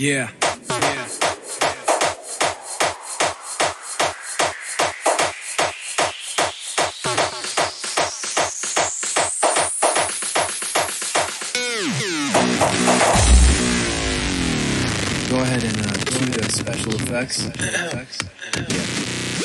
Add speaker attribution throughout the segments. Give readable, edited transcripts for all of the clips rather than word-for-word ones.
Speaker 1: Yeah. Go ahead and cue the special effects.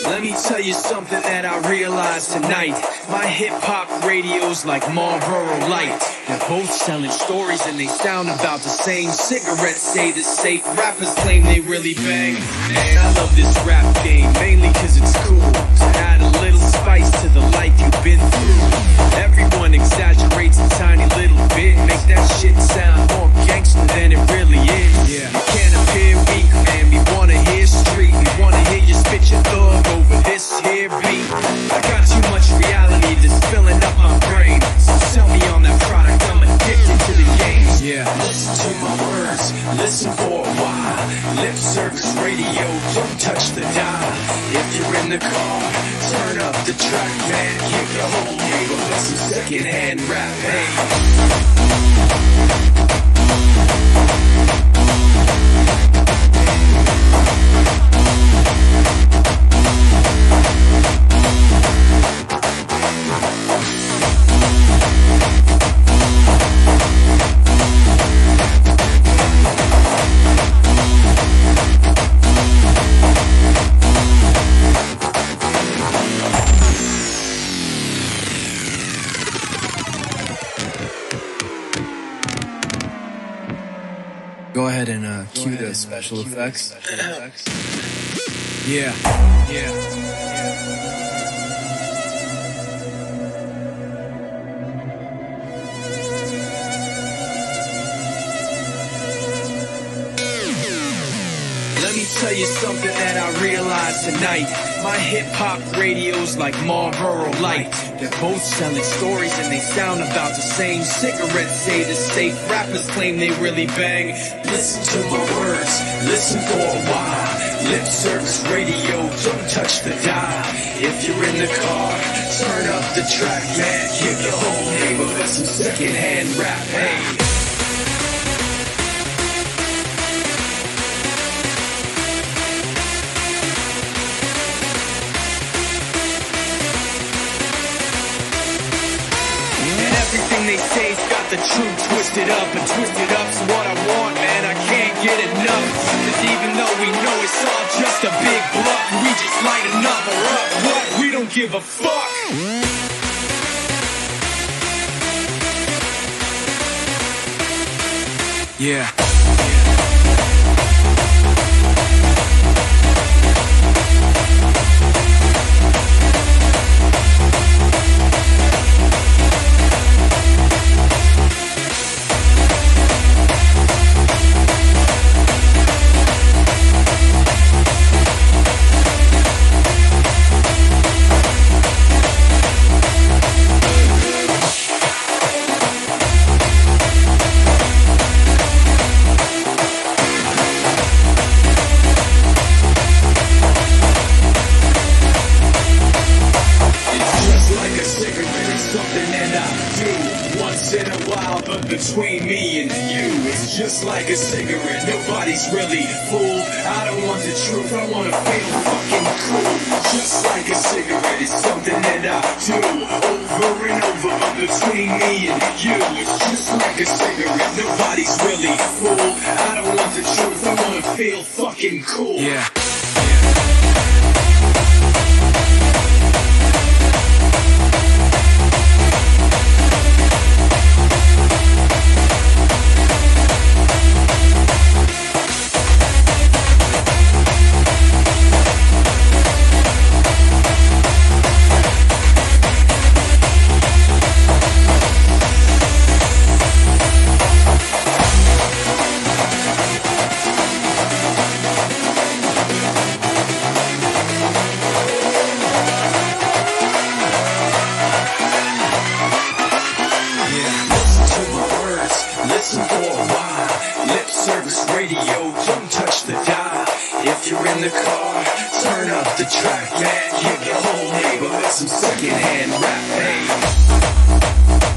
Speaker 1: Let me tell you something that I realized tonight. My hip-hop radio's like Marlboro Light. They're both selling stories and they sound about the same. Cigarettes say the safe, rappers claim they really bang. Man, I love this rap game, mainly cause it's cool to add a little spice to the life you've been through. Everyone exaggerates a tiny little bit, make that shit sound more gangster than it really is. Yeah. You can't appear weak, man, we wanna hear street. We wanna hear you spit your thug over this here beat. I got too much reality just filling up my brain. So sell me on that product, I'm addicted to the game. Yeah. Listen to my words, listen for a while. Lip service radio, don't touch the dial. If you're in the car, turn up the track, man. Give the whole neighborhood some secondhand rap, hey. Go ahead and cue the special effects. Yeah. Let me tell you something that I realized tonight. My hip-hop radio's like Marlboro Light. They're both selling stories and they sound about the same. Cigarettes say the safe, rappers claim they really bang. Listen to my words, listen for a while. Lip service radio, don't touch the dial. If you're in the car, turn up the track, man. Give the whole neighborhood some secondhand rap, hey. Everything they say's got the truth twisted up, and twisted up's what I want, man, I can't get enough. Cause even though we know it's all just a big bluff, we just light another up, what? We don't give a fuck. Yeah. Between me and you, it's just like a cigarette. Nobody's really fooled. I don't want the truth, I wanna feel fucking cool. Just like a cigarette, it's something that I do over and over. But between me and you, it's just like a cigarette. Nobody's really fooled. I don't want the truth, I wanna feel fucking cool. Yeah. Listen for a while. Lip service radio, don't touch the dial. If you're in the car, turn up the track, man. Give your whole neighborhood some secondhand rap, hey.